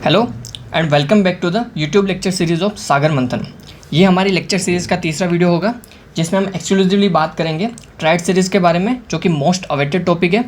Hello and welcome back to the YouTube lecture series of Sagar Manthan. ये हमारी lecture series का तीसरा वीडियो होगा जिसमें हम एक्सक्लूसिवली बात करेंगे ट्राइड सीरीज़ के बारे में, जो कि मोस्ट अवेटेड टॉपिक है।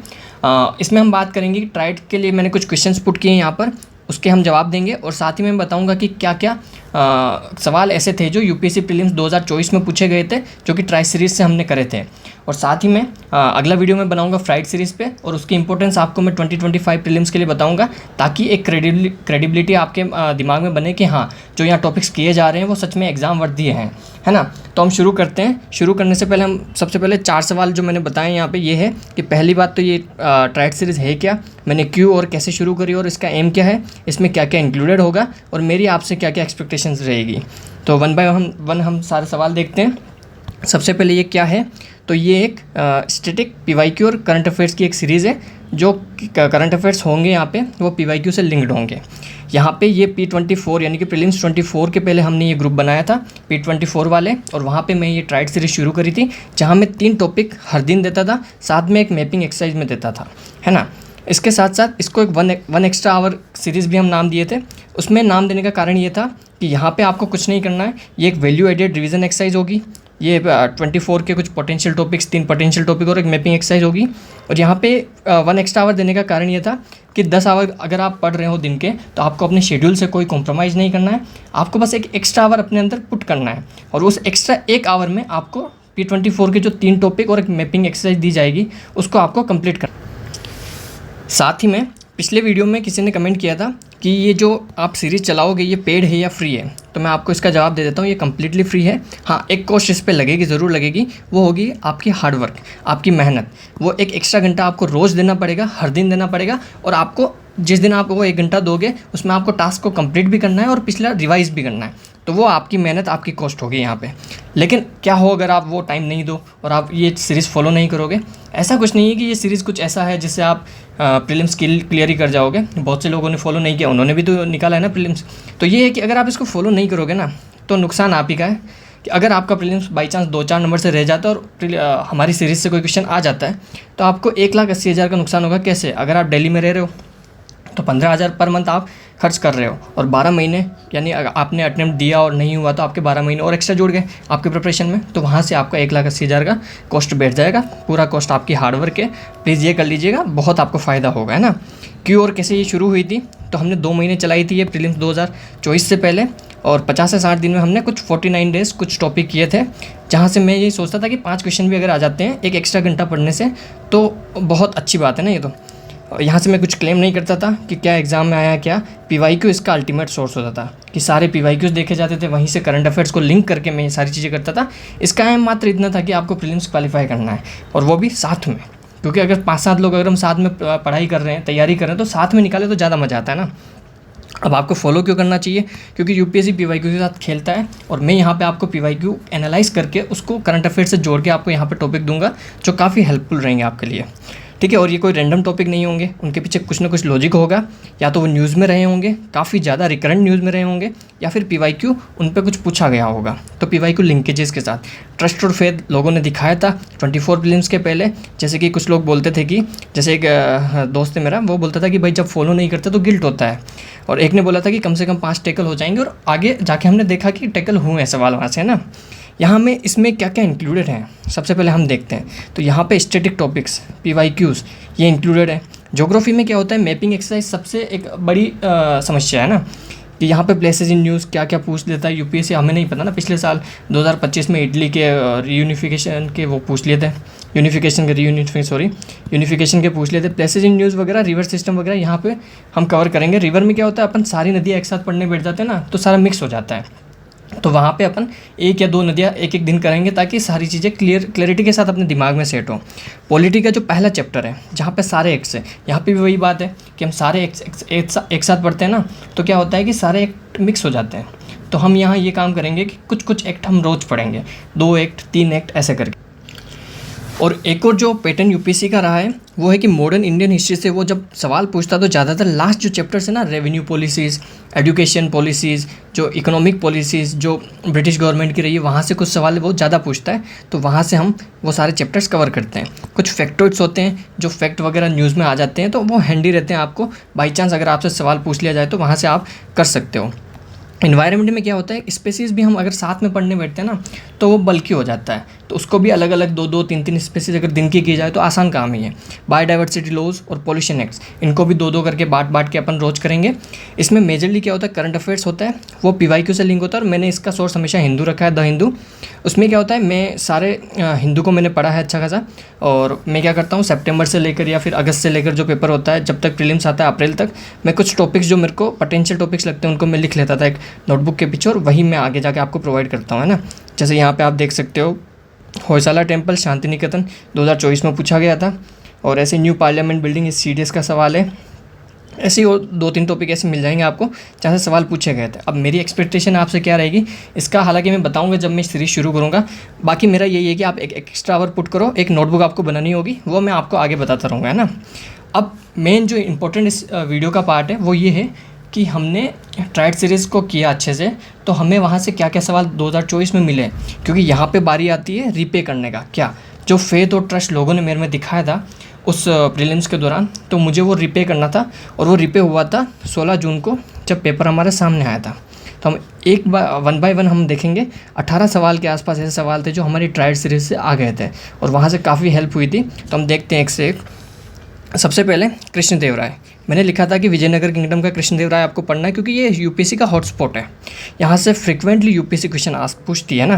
इसमें हम बात करेंगे कि ट्राइड के लिए मैंने कुछ क्वेश्चंस पुट किए हैं यहाँ पर, उसके हम जवाब देंगे और साथ ही मैं बताऊंगा कि क्या क्या सवाल ऐसे थे जो यूपीएससी प्रीलिम्स 2024 में पूछे गए थे, जो कि ट्राइड सीरीज़ से हमने करे थे। और साथ ही मैं अगला वीडियो में बनाऊंगा फ्राइड सीरीज़ पे, और उसकी इंपॉर्टेंस आपको मैं 2025 प्रीलिम्स के लिए बताऊंगा, ताकि एक क्रेडिबिलिटी आपके दिमाग में बने कि हाँ, जो यहाँ टॉपिक्स किए जा रहे हैं वो सच में एग्ज़ाम वर्दी हैं, है ना। तो हम शुरू करते हैं। शुरू करने से पहले हम सबसे पहले 4 सवाल जो मैंने बताए यहाँ पे ये है कि पहली बात तो ये ट्राइड सीरीज़ है क्या, मैंने क्यों और कैसे शुरू करी और इसका एम क्या है, इसमें क्या क्या इंक्लूडेड होगा और मेरी आपसे क्या क्या एक्सपेक्टेशंस रहेगी। तो वन बाय वन हम सारे सवाल देखते हैं। सबसे पहले ये क्या है, तो ये एक स्टैटिक पीवाईक्यू और करंट अफेयर्स की एक सीरीज़ है। जो करंट अफेयर्स होंगे यहाँ पे वो पीवाईक्यू से लिंक्ड होंगे। यहाँ पे ये P24 यानी कि प्रीलिम्स 24 के पहले हमने ये ग्रुप बनाया था P24 वाले, और वहाँ पे मैं ये ट्राइड सीरीज़ शुरू करी थी, जहाँ मैं 3 टॉपिक हर दिन देता था, साथ में एक मैपिंग एक्सरसाइज में देता था, है ना। इसके साथ साथ इसको एक वन एक्स्ट्रा आवर सीरीज़ भी हम नाम दिए थे। उसमें नाम देने का कारण ये था कि यहाँ पे आपको कुछ नहीं करना है, ये एक वैल्यू एडेड रिवीजन एक्सरसाइज होगी। ये 24 के कुछ पोटेंशियल टॉपिक्स, 3 पोटेंशियल टॉपिक और एक मैपिंग एक्सरसाइज होगी। और यहाँ पे 1 एक्स्ट्रा आवर देने का कारण ये था कि 10 आवर अगर आप पढ़ रहे हो दिन के, तो आपको अपने शेड्यूल से कोई कॉम्प्रोमाइज़ नहीं करना है, आपको बस एक एक्स्ट्रा आवर अपने अंदर पुट करना है, और उस एक्स्ट्रा 1 आवर में आपको P24 के जो 3 टॉपिक और एक मैपिंग एक्सरसाइज दी जाएगी उसको आपको कंप्लीट करना। साथ ही में पिछले वीडियो में किसी ने कमेंट किया था कि ये जो आप सीरीज़ चलाओगे ये पेड है या फ्री है, तो मैं आपको इसका जवाब दे देता हूँ, ये कम्प्लीटली फ्री है। हाँ, एक कॉस्ट इस पे लगेगी, ज़रूर लगेगी, वो होगी आपकी हार्डवर्क, आपकी मेहनत। वो एक एक्स्ट्रा घंटा आपको रोज़ देना पड़ेगा, हर दिन देना पड़ेगा, और आपको जिस दिन आप वो 1 घंटा दोगे उसमें आपको टास्क को कंप्लीट भी करना है और पिछला रिवाइज भी करना है। तो वो आपकी मेहनत, आपकी कॉस्ट होगी यहाँ पे। लेकिन क्या हो अगर आप वो टाइम नहीं दो और आप ये सीरीज़ फॉलो नहीं करोगे? ऐसा कुछ नहीं है कि ये सीरीज़ कुछ ऐसा है जिससे आप प्रीलिम्स क्लियर ही कर जाओगे। बहुत से लोगों ने फॉलो नहीं किया, उन्होंने भी तो निकाला है ना प्रीलिम्स। तो ये है कि अगर आप इसको फॉलो नहीं करोगे ना, तो नुकसान आप ही का है कि अगर आपका प्रीलिम्स बाई चांस 2-4 नंबर से रह जाता है और हमारी सीरीज़ से कोई क्वेश्चन आ जाता है, तो आपको 1,80,000 का नुकसान होगा। कैसे? अगर आप दिल्ली में रह रहे हो तो 15,000 पर मंथ आप खर्च कर रहे हो, और 12 महीने यानी आपने अटेम्प्ट दिया और नहीं हुआ तो आपके 12 महीने और एक्स्ट्रा जुड़ गए आपके प्रिपरेशन में, तो वहाँ से आपका 1,80,000 का कॉस्ट बैठ जाएगा। पूरा कॉस्ट आपकी हार्डवर्क है, प्लीज़ ये कर लीजिएगा, बहुत आपको फ़ायदा होगा, है ना। क्यों और कैसे ये शुरू हुई थी, तो हमने 2 महीने चलाई थी ये प्रीलिम्स 2024 से पहले, और 50 से 60 दिन में हमने कुछ 49 डेज़ कुछ टॉपिक किए थे, जहाँ से मैं ये सोचता था कि 5 क्वेश्चन भी अगर आ जाते हैं एक एक्स्ट्रा घंटा पढ़ने से तो बहुत अच्छी बात है ना। ये तो यहाँ से मैं कुछ क्लेम नहीं करता था कि क्या एग्ज़ाम में आया क्या, पीवाईक्यू इसका अल्टीमेट सोर्स होता था कि सारे पीवाईक्यूज़ देखे जाते थे, वहीं से करंट अफेयर्स को लिंक करके मैं ये सारी चीज़ें करता था। इसका एम मात्र इतना था कि आपको प्रीलिम्स क्वालिफाई करना है, और वो भी साथ में, क्योंकि अगर 5-7 लोग अगर हम साथ में पढ़ाई कर रहे हैं, तैयारी कर रहे हैं, तो साथ में निकाले तो ज़्यादा मज़ा आता है ना। अब आपको फॉलो क्यों करना चाहिए? क्योंकि यूपीएससी पीवाईक्यू के साथ खेलता है, और मैं यहाँ पे आपको पीवाईक्यू एनालाइज करके उसको करंट अफेयर से जोड़ के आपको यहाँ पे टॉपिक दूंगा जो काफ़ी हेल्पफुल रहेंगे आपके लिए, ठीक है। और ये कोई रैंडम टॉपिक नहीं होंगे, उनके पीछे कुछ ना कुछ लॉजिक होगा, या तो वो न्यूज़ में रहे होंगे, काफ़ी ज़्यादा रिकरेंट न्यूज़ में रहे होंगे, या फिर पीवाईक्यू उन पे कुछ पूछा गया होगा। तो पीवाईक्यू लिंकेजेस के साथ ट्रस्ट और फेथ लोगों ने दिखाया था 24 प्रीलिम्स के पहले। जैसे कि कुछ लोग बोलते थे कि, जैसे एक दोस्त है मेरा, वो बोलता था कि भाई जब फॉलो नहीं करते तो गिल्ट होता है, और एक ने बोला था कि कम से कम 5 टैकल हो जाएंगे, और आगे जाके हमने देखा कि टैकल हुए हैं सवाल वहाँ से, है ना। यहाँ में इसमें क्या क्या इंक्लूडेड हैं सबसे पहले हम देखते हैं। तो यहाँ पे स्टैटिक टॉपिक्स, पीवाईक्यूज़, ये इंक्लूडेड है। ज्योग्राफी में क्या होता है, मैपिंग एक्सरसाइज सबसे एक बड़ी समस्या है ना, कि यहाँ पे प्लेसेस इन न्यूज़ क्या क्या पूछ लेता है यूपीएससी, हमें नहीं पता ना। पिछले साल 2025 में इटली के रीयूनिफिकेशन के वो पूछ लिए थे, यूनिफिकेशन के पूछ लिए थे। प्लेसेस इन न्यूज़ वगैरह, रिवर सिस्टम वगैरह यहाँ पे हम कवर करेंगे। रिवर में क्या होता है, अपन सारी नदियाँ एक साथ पढ़ने बैठ जाते हैं ना, तो सारा मिक्स हो जाता है, तो वहाँ पे अपन 1 या 2 नदियाँ एक दिन करेंगे, ताकि सारी चीज़ें क्लैरिटी के साथ अपने दिमाग में सेट हो। पॉलिटी का जो पहला चैप्टर है, जहाँ पे सारे एक्ट्स है, यहाँ पे भी वही बात है कि हम सारे एक साथ पढ़ते हैं ना, तो क्या होता है कि सारे एक्ट मिक्स हो जाते हैं। तो हम यहाँ ये काम करेंगे कि कुछ एक्ट हम रोज़ पढ़ेंगे, 2 एक्ट 3 एक्ट ऐसे करके। और एक और जो पैटर्न यूपीएससी का रहा है वो है कि मॉडर्न इंडियन हिस्ट्री से वो जब सवाल पूछता तो ज़्यादातर लास्ट जो चैप्टर्स है ना, रेवेन्यू पॉलिसीज़, एजुकेशन पॉलिसीज़, जो इकोनॉमिक पॉलिसीज़ जो ब्रिटिश गवर्नमेंट की रही है, वहाँ से कुछ सवाल बहुत ज़्यादा पूछता है। तो वहाँ से हम वो सारे चैप्टर्स कवर करते हैं। कुछ फैक्टॉइड्स होते हैं जो फैक्ट वगैरह न्यूज़ में आ जाते हैं, तो वो हैंडी रहते हैं। आपको बाई चांस अगर आपसे सवाल पूछ लिया जाए तो वहाँ से आप कर सकते हो। इन्वायरमेंट में क्या होता है, स्पेसीज़ भी हम अगर साथ में पढ़ने बैठते हैं ना तो वो बल्कि हो जाता है, तो उसको भी अलग अलग 2-2, 3-3 स्पेसीज़ अगर दिन की जाए तो आसान काम ही है। बायोडाइवर्सिटी लॉज और पॉल्यूशन एक्ट्स, इनको भी 2-2 करके बांट के अपन रोज करेंगे। इसमें मेजरली क्या होता है, करंट अफेयर्स होता है, वो PYQ से लिंक होता है। और मैंने इसका सोर्स हमेशा हिंदू रखा है, द हिंदू। उसमें क्या होता है, मैं सारे हिंदू को मैंने पढ़ा है अच्छा खासा, और मैं क्या करता हूँ, सितंबर से लेकर या फिर अगस्त से लेकर जो पेपर होता है, जब तक प्रीलिम्स आता है अप्रैल तक, मैं कुछ टॉपिक्स जो मेरे को पोटेंशियल टॉपिक्स लगते हैं उनको मैं लिख लेता था एक नोटबुक के पीछे, और वही मैं आगे जाके आपको प्रोवाइड करता हूँ, है ना। जैसे यहाँ पे आप देख सकते हो, होयसाला टेम्पल शांति निकेतन 2024 में पूछा गया था। और ऐसे न्यू पार्लियामेंट बिल्डिंग, इस CDS का सवाल है। ऐसे ही और 2-3 टॉपिक ऐसे मिल जाएंगे आपको जहाँ से सवाल पूछे गए थे। अब मेरी एक्सपेक्टेशन आपसे क्या रहेगी इसका, हालांकि मैं बताऊंगा जब मैं सीरीज़ शुरू करूँगा। बाकी मेरा यही है कि आप एक एक्स्ट्रा आवर पुट करो, एक नोटबुक आपको बनानी होगी, वो मैं आपको आगे बताता रहूँगा, है ना। अब मेन जो इंपॉर्टेंट इस वीडियो का पार्ट है वो ये है कि हमने ट्राइड सीरीज़ को किया अच्छे से, तो हमें वहाँ से क्या क्या सवाल 2024 में मिले। क्योंकि यहाँ पे बारी आती है रीपे करने का, क्या जो फेथ और ट्रस्ट लोगों ने मेरे में दिखाया था उस प्रीलिम्स के दौरान, तो मुझे वो रीपे करना था। और वो रीपे हुआ था 16 जून को, जब पेपर हमारे सामने आया था। तो हम वन बाय वन हम देखेंगे। 18 सवाल के आसपास ऐसे सवाल थे जो हमारी ट्राइड सीरीज़ से आ गए थे, और वहाँ से काफ़ी हेल्प हुई थी। तो हम देखते हैं एक से एक। सबसे पहले कृष्णदेवराय, मैंने लिखा था कि विजयनगर किंगडम का कृष्णदेवराय आपको पढ़ना है, क्योंकि ये यूपीएससी का हॉटस्पॉट है। यहाँ से फ्रिक्वेंटली यूपीएससी क्वेश्चन पूछती है ना।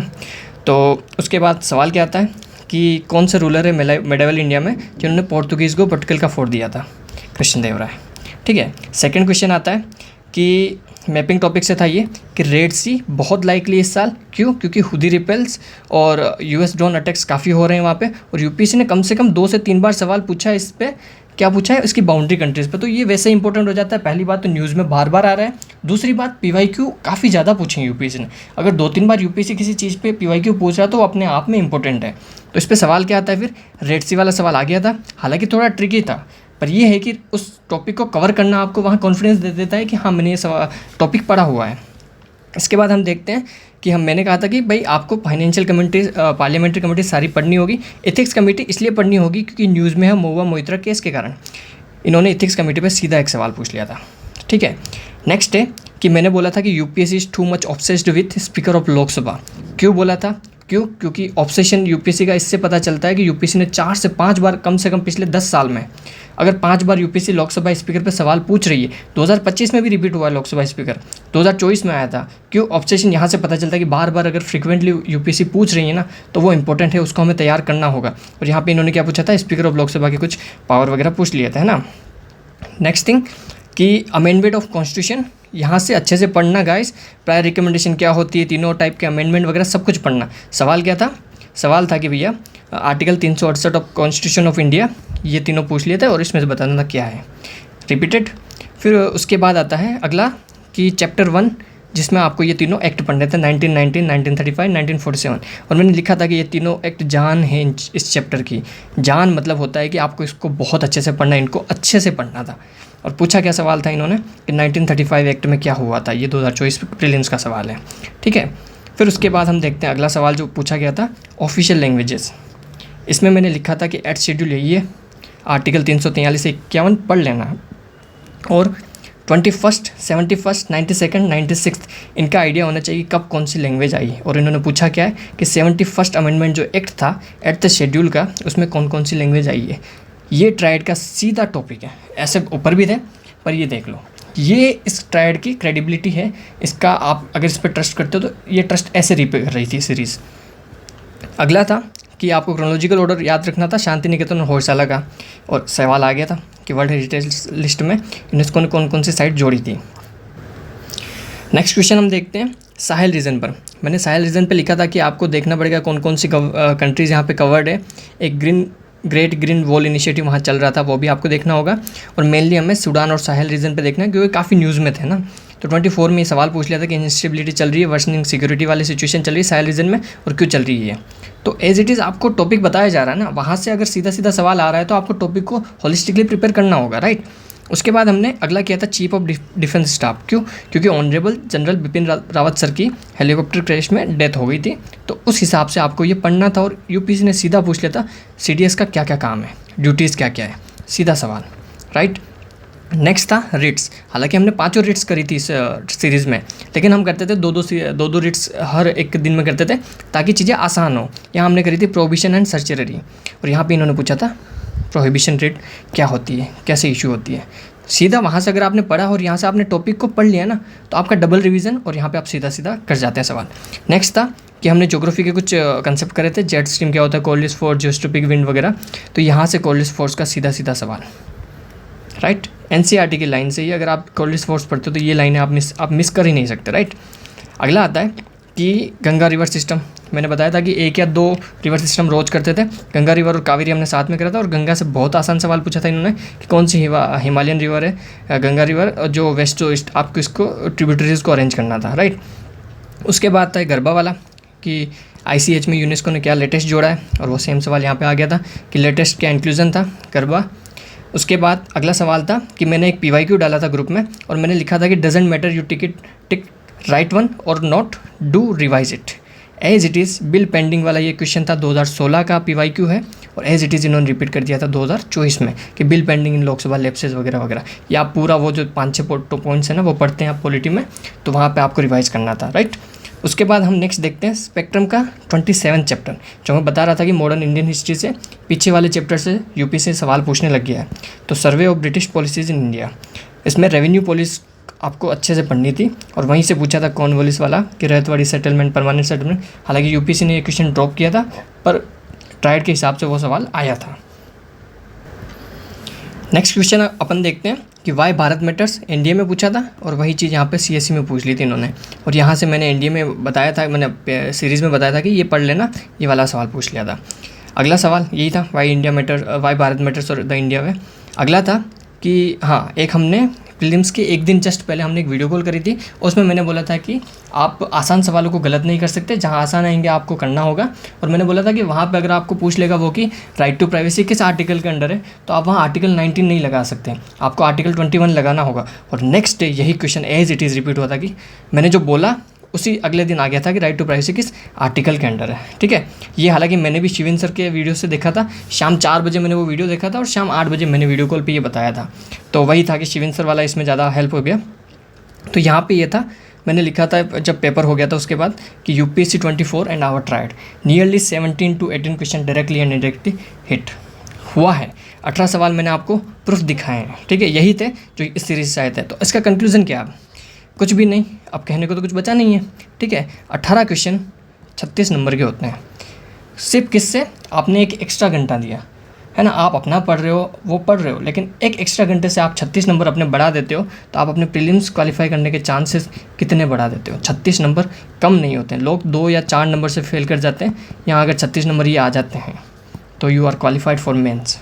तो उसके बाद सवाल क्या आता है कि कौन से रूलर है मेडावल इंडिया में जिन्होंने पोर्तुगीज़ को पटकल का फोर्ट दिया था, कृष्णदेवराय। ठीक है। सेकंड क्वेश्चन आता है कि मैपिंग टॉपिक से था ये कि रेड सी बहुत लाइकली इस साल, क्यों, क्योंकि हुदी रिपेल्स और US ड्रोन अटैक्स काफ़ी हो रहे हैं वहाँ पे, और यूपीएससी ने कम से कम 2 से 3 बार सवाल पूछा है इस पर। क्या पूछा है, इसकी बाउंड्री कंट्रीज़ पे, तो ये वैसे इंपॉर्टेंट हो जाता है। पहली बात तो न्यूज़ में बार बार आ रहा है, दूसरी बात PYQ काफ़ी ज़्यादा पूछेंगे यूपीएससी ने। अगर 2-3 बार यूपीएससी किसी चीज़ पे PYQ पूछ रहा है तो वो अपने आप में इंपॉर्टेंट है। तो इस पर सवाल क्या आता है, फिर रेड सी वाला सवाल आ गया था, हालांकि थोड़ा ट्रिकी था, पर यह है कि उस टॉपिक को कवर करना आपको वहाँ कॉन्फिडेंस दे देता है कि हाँ मैंने ये टॉपिक पढ़ा हुआ है। इसके बाद हम देखते हैं कि मैंने कहा था कि भाई आपको फाइनेंशियल कमेटी, पार्लियामेंट्री कमेटी सारी पढ़नी होगी। एथिक्स कमेटी इसलिए पढ़नी होगी क्योंकि न्यूज़ में है महुआ मोइत्रा केस के कारण इन्होंने एथिक्स कमेटी पर सीधा एक सवाल पूछ लिया था। ठीक है। नेक्स्ट है कि मैंने बोला था कि UPSC is too much obsessed with speaker of Lok Sabha. क्यों बोला था, क्योंकि ऑब्सेशन यूपीएससी का इससे पता चलता है कि यूपीएससी ने 4 से 5 बार कम से कम पिछले 10 साल में, अगर 5 बार यूपीएससी लोकसभा स्पीकर पे सवाल पूछ रही है, 2025 में भी रिपीट हुआ है लोकसभा स्पीकर, 2024 में आया था। क्यों, ऑब्सेशन यहाँ से पता चलता है कि बार बार अगर फ्रिक्वेंटली यूपीएससी पूछ रही है ना तो वो इंपॉर्टेंट है, उसको हमें तैयार करना होगा। और यहाँ पे इन्होंने क्या पूछा था, स्पीकर ऑफ लोकसभा के कुछ पावर वगैरह पूछ लिए थे, है ना। नेक्स्ट थिंग कि अमेंडमेंट ऑफ कॉन्स्टिट्यूशन, यहाँ से अच्छे से पढ़ना गाइस। प्रायर रिकमेंडेशन क्या होती है, तीनों टाइप के अमेंडमेंट वगैरह सब कुछ पढ़ना। सवाल क्या था, सवाल था कि भैया article 368 of constitution of India, ये तीनों पूछ लिए थे और इसमें से बताना था क्या है, रिपीटेड। फिर उसके बाद आता है अगला कि चैप्टर 1, जिसमें आपको ये तीनों एक्ट पढ़ने थे, 1919, 1935, 1947। और मैंने लिखा था कि ये तीनों एक्ट जान है इस चैप्टर की। जान मतलब होता है कि आपको इसको बहुत अच्छे से पढ़ना है, इनको अच्छे से पढ़ना था। और पूछा क्या सवाल था इन्होंने कि 1935 एक्ट में क्या हुआ था, ये 2024 प्रीलिम्स का सवाल है। ठीक है। फिर उसके बाद हम देखते हैं अगला सवाल जो पूछा गया था, ऑफिशियल लैंग्वेजेस। इसमें मैंने लिखा था कि एट शेड्यूल यही है, आर्टिकल 343 से 51 पढ़ लेना है। और 21st, 71st, 92nd, 96th इनका आइडिया होना चाहिए कब कौन सी लैंग्वेज आई। और इन्होंने पूछा क्या है कि 71st अमेंडमेंट जो एक्ट था एट द शेड्यूल का, उसमें कौन कौन सी लैंग्वेज आई है। ये ट्राइड का सीधा टॉपिक है, ऐसे ऊपर भी थे पर ये देख लो, ये इस ट्राइड की क्रेडिबिलिटी है। इसका आप अगर इस पर ट्रस्ट करते हो तो ये ट्रस्ट ऐसे रिपे कर रही थी सीरीज़। अगला था कि आपको क्रोनोलॉजिकल ऑर्डर याद रखना था शांति निकेतन और होयसाला का। और सवाल आ गया था कि वर्ल्ड हेरिटेज लिस्ट में यूनेस्को ने कौन कौन सी साइट जोड़ी थी। नेक्स्ट क्वेश्चन हम देखते हैं साहेल रीजन पर। मैंने साहेल रीजन पे लिखा था कि आपको देखना पड़ेगा कौन कौन सी कंट्रीज़ यहाँ पे कवर्ड है। एक ग्रेट ग्रीन वॉल इनिशिएटिव वहाँ चल रहा था, वो भी आपको देखना होगा। और मेनली हमें सूडान और साहेल रीजन पे देखना है क्योंकि काफ़ी न्यूज़ में थे ना। तो 24 में ये सवाल पूछ लिया था कि इंस्टेबिलिटी चल रही है, वर्सनिंग सिक्योरिटी वाली सिचुएशन चल रही है साहेल रीजन में और क्यों चल रही है। तो एज इट इज़ आपको टॉपिक बताया जा रहा है ना, वहाँ से अगर सीधा सीधा सवाल आ रहा है तो आपको टॉपिक को होलिस्टिकली प्रिपेयर करना होगा, राइट। उसके बाद हमने अगला किया था चीफ ऑफ डिफेंस स्टाफ। क्यों? क्योंकि honourable general Bipin Rawat sir की हेलीकॉप्टर क्रैश में डेथ हो गई थी, तो उस हिसाब से आपको ये पढ़ना था। और यूपीएससी ने सीधा पूछ लिया था सीडीएस का क्या क्या काम है, ड्यूटीज़ क्या क्या है, सीधा सवाल, राइट। नेक्स्ट था रिट्स। हालांकि हमने 5 रिट्स करी थी इस सीरीज़ में, लेकिन हम करते थे दो रिट्स हर एक दिन में करते थे ताकि चीज़ें आसान हो। यहाँ हमने करी थी प्रोहिबिशन एंड सर्चरी, और यहाँ पे इन्होंने पूछा था प्रोहिबिशन रिट क्या होती है, कैसे इशू होती है। सीधा वहाँ से अगर आपने पढ़ा और यहाँ से आपने टॉपिक को पढ़ लिया ना, तो आपका डबल रिवीजन, और यहाँ पे आप सीधा सीधा कर जाते हैं सवाल। नेक्स्ट था कि हमने ज्योग्राफी के कुछ कंसेप्ट करे थे, जेट स्ट्रीम क्या होता है, कोल्डिस फोर्स, जियोस्ट्रोपिक विंड वगैरह। तो यहाँ से कोल्डिस फोर्स का सीधा सीधा सवाल, राइट। एनसीईआरटी की लाइन से ही अगर आप कोल्डिस फोर्स पढ़ते हो तो ये लाइनें आप मिस कर ही नहीं सकते, राइट। अगला आता है कि गंगा रिवर सिस्टम। मैंने बताया था कि 1 या 2 रिवर सिस्टम रोज करते थे, गंगा रिवर और कावेरी हमने साथ में करा था। और गंगा से बहुत आसान सवाल पूछा था इन्होंने कि कौन सी हिमालयन रिवर है गंगा रिवर, जो वेस्ट टू ईस्ट आपको इसको ट्रिब्यूटरीज को अरेंज करना था, राइट। उसके बाद था गरबा वाला कि ICH में यूनेस्को ने क्या लेटेस्ट जोड़ा है, और वो सेम सवाल यहाँ पे आ गया था कि लेटेस्ट क्या इंक्लूजन था, गरबा। उसके बाद अगला सवाल था कि मैंने एक PYQ डाला था ग्रुप में, और मैंने लिखा था कि doesn't matter you tick right one or not, do revise it as it is. Bill pending वाला ये क्वेश्चन था, 2016 का PYQ है, और एज इट इज़ इन्होंने रिपीट कर दिया था 2024 में कि bill pending in Lok Sabha lapses वगैरह वगैरह। या आप पूरा वो जो 5-6 पॉइंट्स है ना वो पढ़ते हैं आप पॉलिटी में, तो वहाँ पे आपको रिवाइज करना था, राइट। उसके बाद हम नेक्स्ट देखते हैं स्पेक्ट्रम का 27 चैप्टर, जो मैं बता रहा था कि मॉडर्न इंडियन हिस्ट्री से पीछे वाले चैप्टर से यूपी से सवाल पूछने लग गया है। तो survey of British policies in India, इसमें रेवेन्यू पॉलिसी आपको अच्छे से पढ़नी थी, और वहीं से पूछा था कॉर्नवालिस वाला कि रैयतवाड़ी सेटलमेंट, परमानेंट सेटलमेंट। हालांकि यूपीसी ने ये क्वेश्चन ड्रॉप किया था, पर ट्राइड के हिसाब से वो सवाल आया था। नेक्स्ट क्वेश्चन अपन देखते हैं कि वाई भारत मैटर्स, एनडीए में पूछा था, और वही चीज़ यहाँ पे सीएससी में पूछ ली थी इन्होंने। और यहाँ से मैंने एनडीए में बताया था, मैंने सीरीज़ में बताया था कि ये पढ़ लेना, ये वाला सवाल पूछ लिया था। अगला सवाल यही था वाई भारत मैटर्स और द इंडिया वे। अगला था कि हाँ, एक हमने प्रीलिम्स के एक दिन जस्ट पहले हमने एक वीडियो कॉल करी थी, उसमें मैंने बोला था कि आप आसान सवालों को गलत नहीं कर सकते, जहाँ आसान आएंगे आपको करना होगा। और मैंने बोला था कि वहाँ पे अगर आपको पूछ लेगा वो कि राइट टू प्राइवेसी किस आर्टिकल के अंडर है, तो आप वहाँ आर्टिकल 19 नहीं लगा सकते, आपको आर्टिकल 21 लगाना होगा। और नेक्स्ट डे यही question as it is repeat हुआ था कि मैंने जो बोला उसी अगले दिन आ गया था कि राइट टू प्राइवेसी किस आर्टिकल के अंडर है, ठीक है। ये हालांकि मैंने भी शिविन सर के वीडियो से देखा था, शाम 4 बजे मैंने वो वीडियो देखा था, और शाम 8 बजे मैंने वीडियो कॉल पे ये बताया था। तो वही था कि शिविन सर वाला इसमें ज़्यादा हेल्प हो गया। तो यहाँ पे ये था, मैंने लिखा था जब पेपर हो गया था उसके बाद कि UPSC 24 and our tried nearly 17 to 18 question directly and indirectly hit हुआ है। 18 सवाल मैंने आपको प्रूफ दिखाए हैं, ठीक है, यही थे जो इस सीरीज से आए थे। तो इसका कंक्लूजन क्या है? कुछ भी नहीं, अब कहने को तो कुछ बचा नहीं है, ठीक है। 18 क्वेश्चन 36 नंबर के होते हैं, सिर्फ किससे? आपने एक एक्स्ट्रा घंटा दिया है ना, आप अपना पढ़ रहे हो, वो पढ़ रहे हो, लेकिन एक एक्स्ट्रा घंटे से आप 36 नंबर अपने बढ़ा देते हो, तो आप अपने प्रीलिम्स क्वालिफाई करने के चांसेस कितने बढ़ा देते हो। 36 नंबर कम नहीं होते हैं, लोग 2 या 4 नंबर से फेल कर जाते हैं, यहाँ अगर 36 नंबर ये आ जाते हैं तो you are qualified for mains.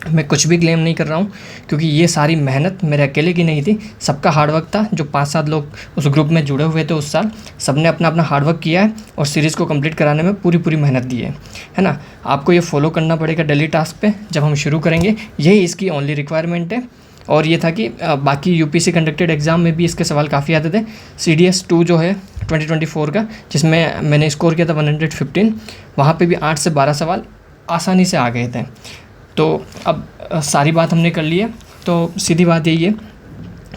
मैं कुछ भी क्लेम नहीं कर रहा हूँ, क्योंकि ये सारी मेहनत मेरे अकेले की नहीं थी, सबका हार्डवर्क था। जो 5-7 लोग उस ग्रुप में जुड़े हुए थे उस साल, सब ने अपना अपना हार्डवर्क किया है और सीरीज़ को कंप्लीट कराने में पूरी मेहनत दी है ना। आपको ये फॉलो करना पड़ेगा डेली टास्क पे जब हम शुरू करेंगे, यही इसकी ओनली रिक्वायरमेंट है। और ये था कि बाकी यूपीसी कंडक्टेड एग्ज़ाम में भी इसके सवाल काफ़ी आते थे। CDS 2 जो है 2024 का, जिसमें मैंने स्कोर किया था 115, वहाँ पे भी 8 से 12 सवाल आसानी से आ गए थे। तो अब सारी बात हमने कर ली है, तो सीधी बात यही है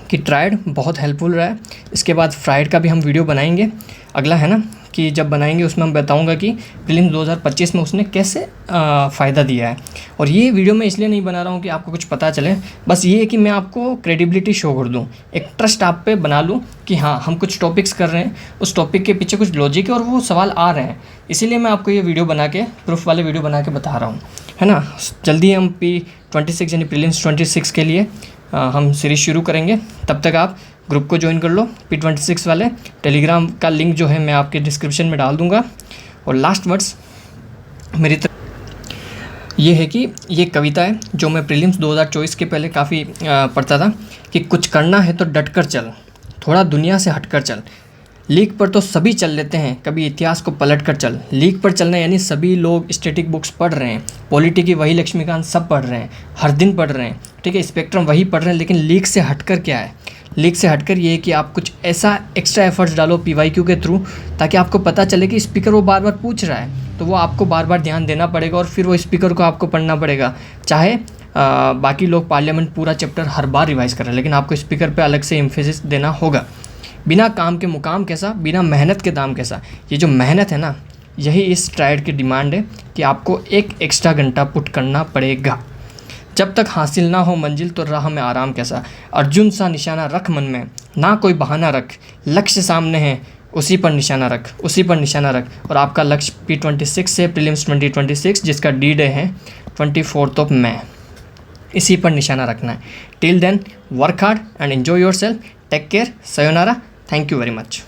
कि ट्राइड बहुत हेल्पफुल रहा है। इसके बाद फ्राइड का भी हम वीडियो बनाएंगे, अगला है ना, कि जब बनाएंगे उसमें हम बताऊंगा कि प्रीलिम्स 2025 में उसने कैसे फ़ायदा दिया है। और ये वीडियो मैं इसलिए नहीं बना रहा हूँ कि आपको कुछ पता चले, बस ये है कि मैं आपको क्रेडिबिलिटी शो कर दूँ, एक ट्रस्ट आप पे बना लूँ कि हाँ, हम कुछ टॉपिक्स कर रहे हैं, उस टॉपिक के पीछे कुछ लॉजिक है और वो सवाल आ रहे हैं, इसीलिए मैं आपको ये वीडियो बना के, प्रूफ वाले वीडियो बना के बता रहा हूँ, है ना। जल्दी हम P26 यानी प्रीलिम्स 26 के लिए हम सीरीज़ शुरू करेंगे। तब तक आप ग्रुप को ज्वाइन कर लो, P26 वाले। टेलीग्राम का लिंक जो है मैं आपके डिस्क्रिप्शन में डाल दूंगा। और लास्ट वर्ड्स मेरी तरफ ये है कि ये कविता है जो मैं प्रीलिम्स 2024 के पहले काफ़ी पढ़ता था कि कुछ करना है तो डट कर चल, थोड़ा दुनिया से हट कर चल, लीक पर तो सभी चल लेते हैं, कभी इतिहास को पलट कर चल। लीक पर चलना यानी सभी लोग स्टैटिक बुक्स पढ़ रहे हैं, पॉलिटी की वही लक्ष्मीकांत सब पढ़ रहे हैं, हर दिन पढ़ रहे हैं, ठीक है, स्पेक्ट्रम वही पढ़ रहे हैं। लेकिन लीक से हटकर क्या है? लीक से हटकर ये है कि आप कुछ ऐसा एक्स्ट्रा एफर्ट्स डालो PYQ के थ्रू, ताकि आपको पता चले कि स्पीकर वो बार बार पूछ रहा है, तो वो आपको बार बार ध्यान देना पड़ेगा और फिर वो स्पीकर को आपको पढ़ना पड़ेगा। चाहे बाकी लोग पार्लियामेंट पूरा चैप्टर हर बार रिवाइज कर रहे हैं, लेकिन आपको स्पीकर पे अलग से एम्फेसिस देना होगा। बिना काम के मुकाम कैसा, बिना मेहनत के दाम कैसा। ये जो मेहनत है ना, यही इस ट्रायड की डिमांड है कि आपको एक एक्स्ट्रा घंटा पुट करना पड़ेगा। जब तक हासिल ना हो मंजिल तो राह में आराम कैसा। अर्जुन सा निशाना रख मन में, ना कोई बहाना रख, लक्ष्य सामने है उसी पर निशाना रख, उसी पर निशाना रख। और आपका लक्ष्य P26 से प्रीलिम्स 2026, जिसका D-Day है 24 मई, इसी पर निशाना रखना है। Till then work hard and enjoy yourself. Take care, sayonara, thank you very much.